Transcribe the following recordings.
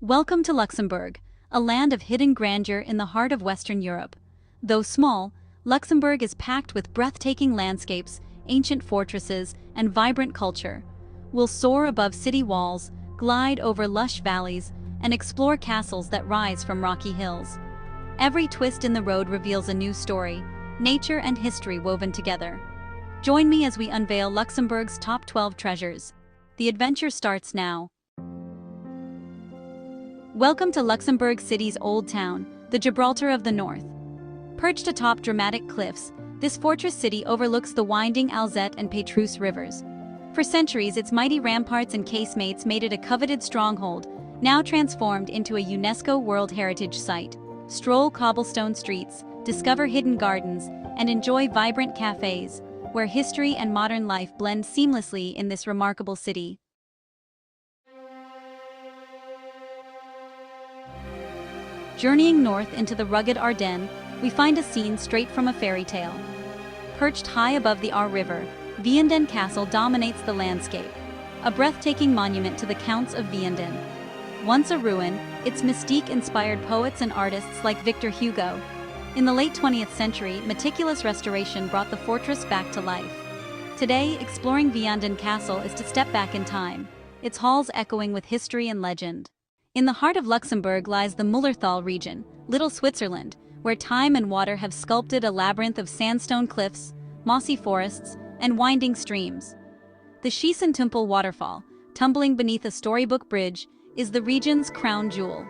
Welcome to Luxembourg, a land of hidden grandeur in the heart of Western Europe. Though small, Luxembourg is packed with breathtaking landscapes, ancient fortresses, and vibrant culture. We'll soar above city walls, glide over lush valleys, and explore castles that rise from rocky hills. Every twist in the road reveals a new story, nature and history woven together. Join me as we unveil Luxembourg's top 12 treasures. The adventure starts now. Welcome to Luxembourg City's Old Town, the Gibraltar of the North. Perched atop dramatic cliffs, this fortress city overlooks the winding Alzette and Pétrus rivers. For centuries, its mighty ramparts and casemates made it a coveted stronghold, now transformed into a UNESCO World Heritage Site. Stroll cobblestone streets, discover hidden gardens, and enjoy vibrant cafes, where history and modern life blend seamlessly in this remarkable city. Journeying north into the rugged Ardennes, we find a scene straight from a fairy tale. Perched high above the Our River, Vianden Castle dominates the landscape, a breathtaking monument to the Counts of Vianden. Once a ruin, its mystique inspired poets and artists like Victor Hugo. In the late 20th century, meticulous restoration brought the fortress back to life. Today, exploring Vianden Castle is to step back in time, its halls echoing with history and legend. In the heart of Luxembourg lies the Mullerthal region, Little Switzerland, where time and water have sculpted a labyrinth of sandstone cliffs, mossy forests, and winding streams. The Schießentumpel waterfall, tumbling beneath a storybook bridge, is the region's crown jewel.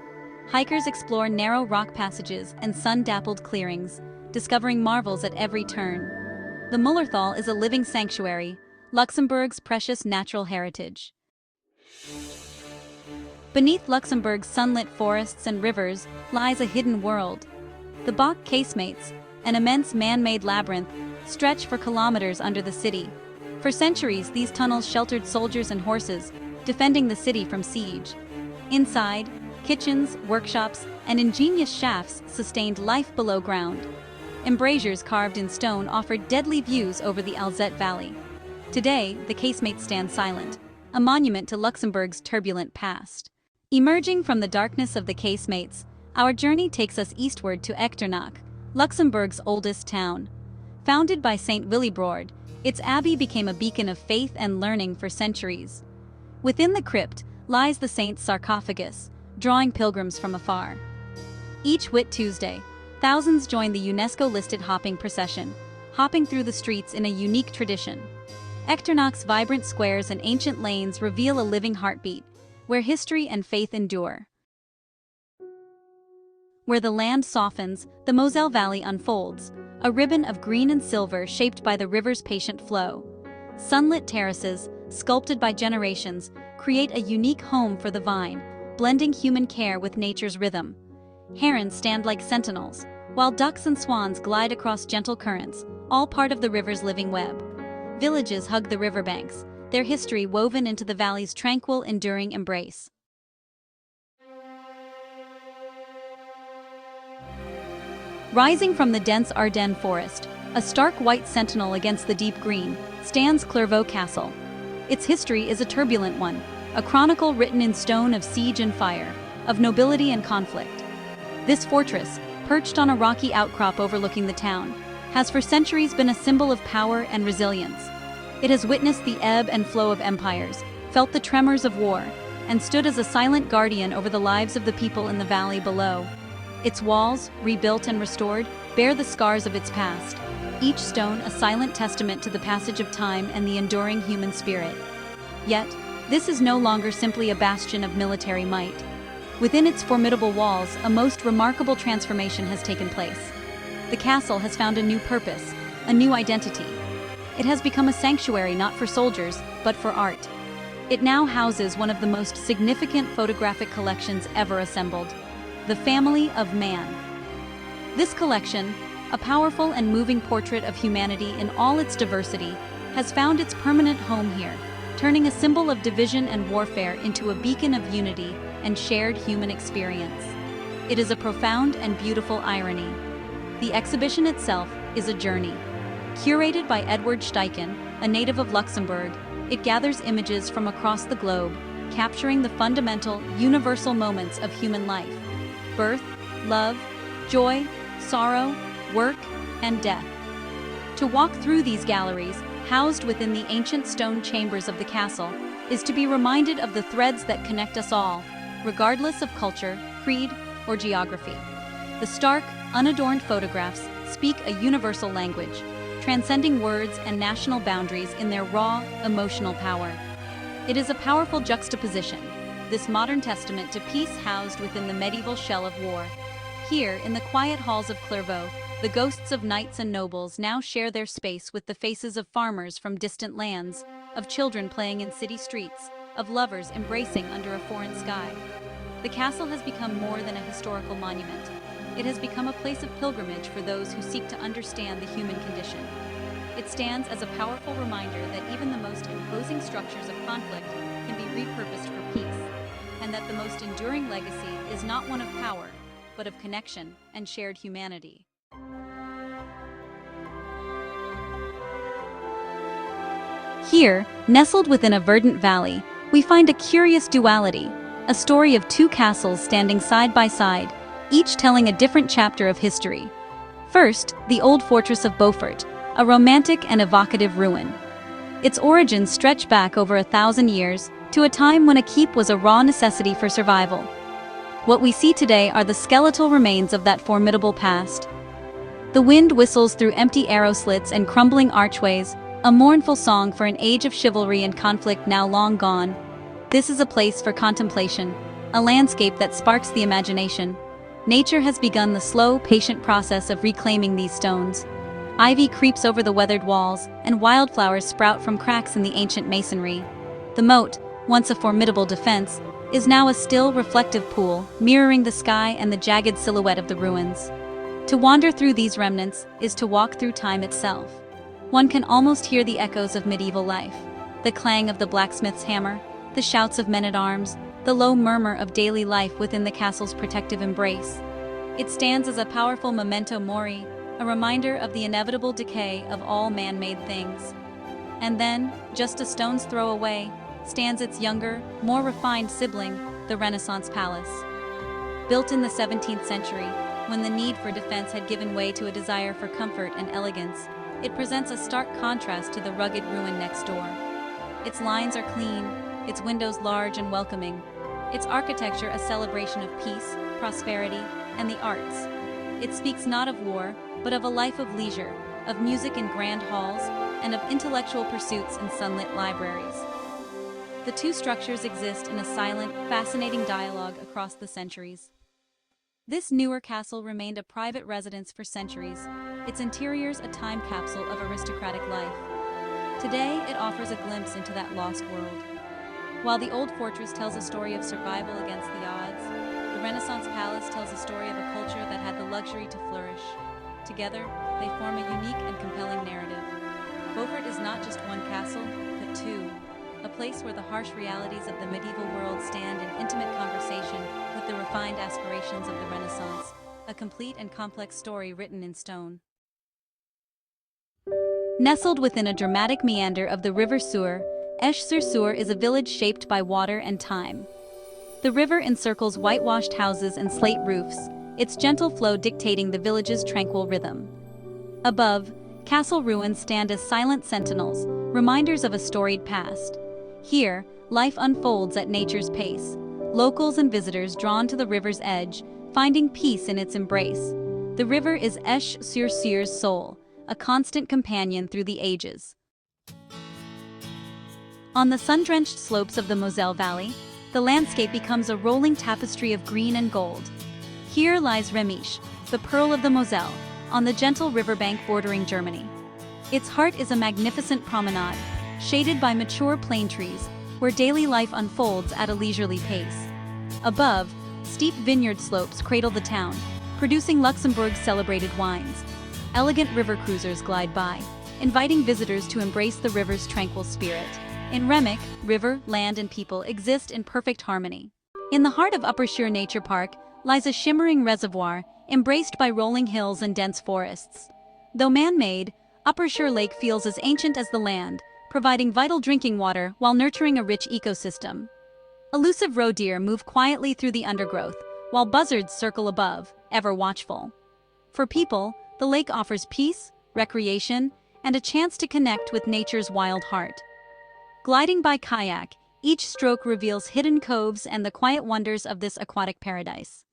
Hikers explore narrow rock passages and sun-dappled clearings, discovering marvels at every turn. The Mullerthal is a living sanctuary, Luxembourg's precious natural heritage. Beneath Luxembourg's sunlit forests and rivers lies a hidden world. The Bach casemates, an immense man-made labyrinth, stretch for kilometers under the city. For centuries, these tunnels sheltered soldiers and horses, defending the city from siege. Inside, kitchens, workshops, and ingenious shafts sustained life below ground. Embrasures carved in stone offered deadly views over the Alzette Valley. Today, the casemates stand silent, a monument to Luxembourg's turbulent past. Emerging from the darkness of the casemates, our journey takes us eastward to Echternach, Luxembourg's oldest town. Founded by Saint Willibrord, its abbey became a beacon of faith and learning for centuries. Within the crypt lies the saint's sarcophagus, drawing pilgrims from afar. Each Whit Tuesday, thousands join the UNESCO-listed hopping procession, hopping through the streets in a unique tradition. Echternach's vibrant squares and ancient lanes reveal a living heartbeat, where history and faith endure. Where the land softens, the Moselle Valley unfolds, a ribbon of green and silver shaped by the river's patient flow. Sunlit terraces, sculpted by generations, create a unique home for the vine, blending human care with nature's rhythm. Herons stand like sentinels, while ducks and swans glide across gentle currents, all part of the river's living web. Villages hug the riverbanks, their history woven into the valley's tranquil, enduring embrace. Rising from the dense Ardennes forest, a stark white sentinel against the deep green, stands Clairvaux Castle. Its history is a turbulent one, a chronicle written in stone of siege and fire, of nobility and conflict. This fortress, perched on a rocky outcrop overlooking the town, has for centuries been a symbol of power and resilience. It has witnessed the ebb and flow of empires, felt the tremors of war, and stood as a silent guardian over the lives of the people in the valley below. Its walls, rebuilt and restored, bear the scars of its past, each stone a silent testament to the passage of time and the enduring human spirit. Yet, this is no longer simply a bastion of military might. Within its formidable walls, a most remarkable transformation has taken place. The castle has found a new purpose, a new identity. It has become a sanctuary not for soldiers, but for art. It now houses one of the most significant photographic collections ever assembled, the Family of Man. This collection, a powerful and moving portrait of humanity in all its diversity, has found its permanent home here, turning a symbol of division and warfare into a beacon of unity and shared human experience. It is a profound and beautiful irony. The exhibition itself is a journey. Curated by Edward Steichen, a native of Luxembourg, it gathers images from across the globe, capturing the fundamental, universal moments of human life: birth, love, joy, sorrow, work, and death. To walk through these galleries, housed within the ancient stone chambers of the castle, is to be reminded of the threads that connect us all, regardless of culture, creed, or geography. The stark, unadorned photographs speak a universal language, transcending words and national boundaries in their raw, emotional power. It is a powerful juxtaposition, this modern testament to peace housed within the medieval shell of war. Here, in the quiet halls of Clairvaux, the ghosts of knights and nobles now share their space with the faces of farmers from distant lands, of children playing in city streets, of lovers embracing under a foreign sky. The castle has become more than a historical monument. It has become a place of pilgrimage for those who seek to understand the human condition. It stands as a powerful reminder that even the most imposing structures of conflict can be repurposed for peace, and that the most enduring legacy is not one of power, but of connection and shared humanity. Here, nestled within a verdant valley, we find a curious duality, a story of two castles standing side by side, each telling a different chapter of history. First, the old fortress of Beaufort, a romantic and evocative ruin. Its origins stretch back over 1,000 years, to a time when a keep was a raw necessity for survival. What we see today are the skeletal remains of that formidable past. The wind whistles through empty arrow slits and crumbling archways, a mournful song for an age of chivalry and conflict now long gone. This is a place for contemplation, a landscape that sparks the imagination. Nature has begun the slow, patient process of reclaiming these stones. Ivy creeps over the weathered walls, and wildflowers sprout from cracks in the ancient masonry. The moat, once a formidable defense, is now a still, reflective pool, mirroring the sky and the jagged silhouette of the ruins. To wander through these remnants is to walk through time itself. One can almost hear the echoes of medieval life, the clang of the blacksmith's hammer, the shouts of men-at-arms, the low murmur of daily life within the castle's protective embrace. It stands as a powerful memento mori, a reminder of the inevitable decay of all man-made things. And then, just a stone's throw away, stands its younger, more refined sibling, the Renaissance Palace. Built in the 17th century, when the need for defense had given way to a desire for comfort and elegance, it presents a stark contrast to the rugged ruin next door. Its lines are clean, its windows large and welcoming, its architecture a celebration of peace, prosperity, and the arts. It speaks not of war, but of a life of leisure, of music in grand halls, and of intellectual pursuits in sunlit libraries. The two structures exist in a silent, fascinating dialogue across the centuries. This newer castle remained a private residence for centuries, its interiors a time capsule of aristocratic life. Today, it offers a glimpse into that lost world. While the old fortress tells a story of survival against the odds, the Renaissance Palace tells a story of a culture that had the luxury to flourish. Together, they form a unique and compelling narrative. Beaufort is not just one castle, but two. A place where the harsh realities of the medieval world stand in intimate conversation with the refined aspirations of the Renaissance, a complete and complex story written in stone. Nestled within a dramatic meander of the River Sour, Esch-sur-Sour is a village shaped by water and time. The river encircles whitewashed houses and slate roofs, its gentle flow dictating the village's tranquil rhythm. Above, castle ruins stand as silent sentinels, reminders of a storied past. Here, life unfolds at nature's pace, locals and visitors drawn to the river's edge, finding peace in its embrace. The river is Esch-sur-Sour's soul, a constant companion through the ages. On the sun-drenched slopes of the Moselle Valley, the landscape becomes a rolling tapestry of green and gold. Here lies Remisch, the pearl of the Moselle, on the gentle riverbank bordering Germany. Its heart is a magnificent promenade, shaded by mature plane trees, where daily life unfolds at a leisurely pace. Above, steep vineyard slopes cradle the town, producing Luxembourg's celebrated wines. Elegant river cruisers glide by, inviting visitors to embrace the river's tranquil spirit. In Remisch, river, land, and people exist in perfect harmony. In the heart of Upper Sure Nature Park lies a shimmering reservoir, embraced by rolling hills and dense forests. Though man-made, Upper Sure Lake feels as ancient as the land, providing vital drinking water while nurturing a rich ecosystem. Elusive roe deer move quietly through the undergrowth, while buzzards circle above, ever watchful. For people, the lake offers peace, recreation, and a chance to connect with nature's wild heart. Gliding by kayak, each stroke reveals hidden coves and the quiet wonders of this aquatic paradise.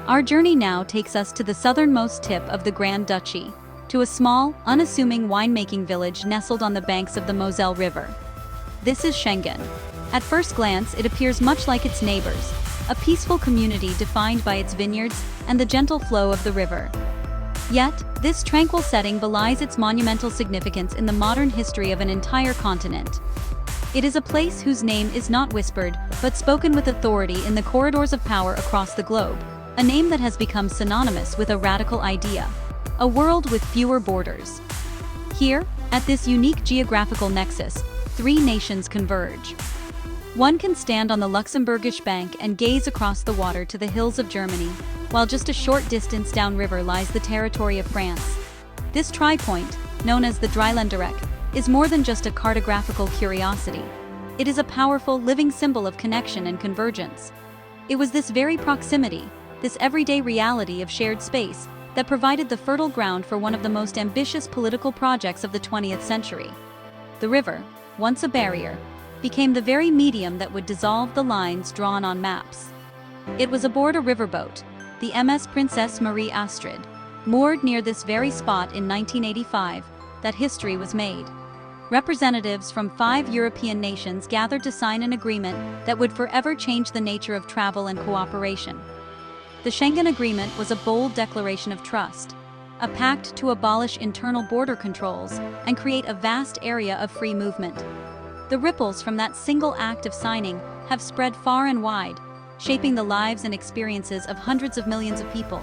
Our journey now takes us to the southernmost tip of the Grand Duchy, to a small, unassuming winemaking village nestled on the banks of the Moselle River. This is Schengen. At first glance, it appears much like its neighbors, a peaceful community defined by its vineyards and the gentle flow of the river. Yet, this tranquil setting belies its monumental significance in the modern history of an entire continent. It is a place whose name is not whispered, but spoken with authority in the corridors of power across the globe, a name that has become synonymous with a radical idea: a world with fewer borders. Here, at this unique geographical nexus, three nations converge. One can stand on the Luxembourgish bank and gaze across the water to the hills of Germany, while just a short distance downriver lies the territory of France. This tri-point, known as the Dreiländereck, is more than just a cartographical curiosity. It is a powerful, living symbol of connection and convergence. It was this very proximity, this everyday reality of shared space, that provided the fertile ground for one of the most ambitious political projects of the 20th century. The river, once a barrier, became the very medium that would dissolve the lines drawn on maps. It was aboard a riverboat, the MS Princess Marie Astrid, moored near this very spot in 1985, that history was made. Representatives from 5 European nations gathered to sign an agreement that would forever change the nature of travel and cooperation. The Schengen Agreement was a bold declaration of trust, a pact to abolish internal border controls and create a vast area of free movement. The ripples from that single act of signing have spread far and wide, shaping the lives and experiences of hundreds of millions of people,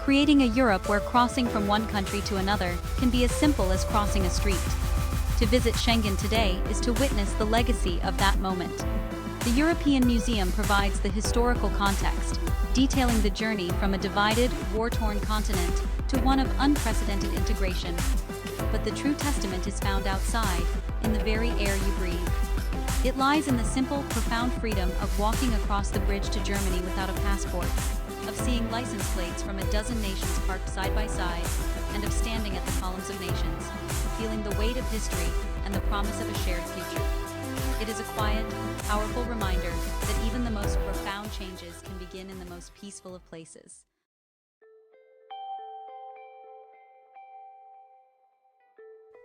creating a Europe where crossing from one country to another can be as simple as crossing a street. To visit Schengen today is to witness the legacy of that moment. The European Museum provides the historical context, detailing the journey from a divided, war-torn continent to one of unprecedented integration. But the true testament is found outside, in the very air you breathe. It lies in the simple, profound freedom of walking across the bridge to Germany without a passport, of seeing license plates from a dozen nations parked side by side, and of standing at the columns of nations, feeling the weight of history and the promise of a shared future. It is a quiet, powerful reminder that even the most profound changes can begin in the most peaceful of places.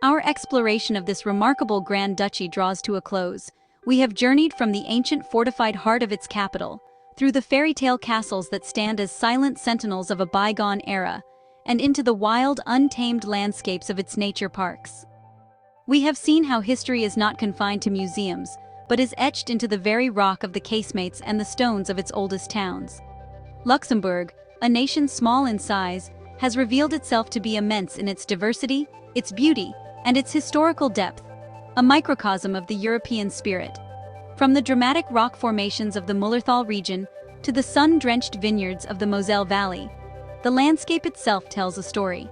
Our exploration of this remarkable Grand Duchy draws to a close. We have journeyed from the ancient fortified heart of its capital, through the fairy tale castles that stand as silent sentinels of a bygone era, and into the wild, untamed landscapes of its nature parks. We have seen how history is not confined to museums, but is etched into the very rock of the casemates and the stones of its oldest towns. Luxembourg, a nation small in size, has revealed itself to be immense in its diversity, its beauty, and its historical depth, a microcosm of the European spirit. From the dramatic rock formations of the Mullerthal region to the sun-drenched vineyards of the Moselle Valley, the landscape itself tells a story.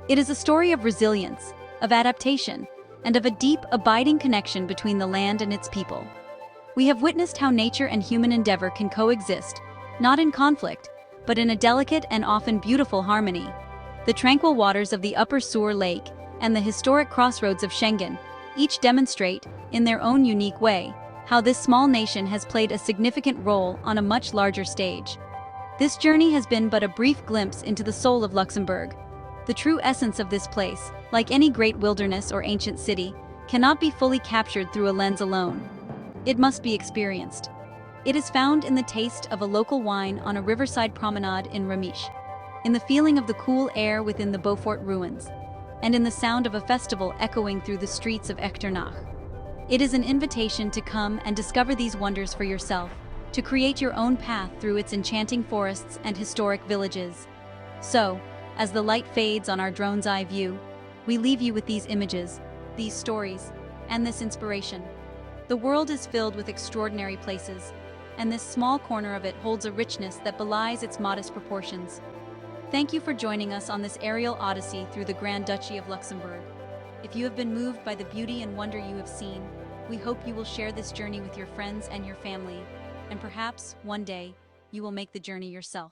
It is a story of resilience, of adaptation, and of a deep, abiding connection between the land and its people. We have witnessed how nature and human endeavor can coexist, not in conflict, but in a delicate and often beautiful harmony. The tranquil waters of the Upper Sour Lake and the historic crossroads of Schengen each demonstrate, in their own unique way, how this small nation has played a significant role on a much larger stage. This journey has been but a brief glimpse into the soul of Luxembourg. The true essence of this place, like any great wilderness or ancient city, cannot be fully captured through a lens alone. It must be experienced. It is found in the taste of a local wine on a riverside promenade in Ramiche, in the feeling of the cool air within the Beaufort ruins, and in the sound of a festival echoing through the streets of Echternach. It is an invitation to come and discover these wonders for yourself, to create your own path through its enchanting forests and historic villages. So, as the light fades on our drone's eye view, we leave you with these images, these stories, and this inspiration. The world is filled with extraordinary places, and this small corner of it holds a richness that belies its modest proportions. Thank you for joining us on this aerial odyssey through the Grand Duchy of Luxembourg. If you have been moved by the beauty and wonder you have seen, we hope you will share this journey with your friends and your family, and perhaps, one day, you will make the journey yourself.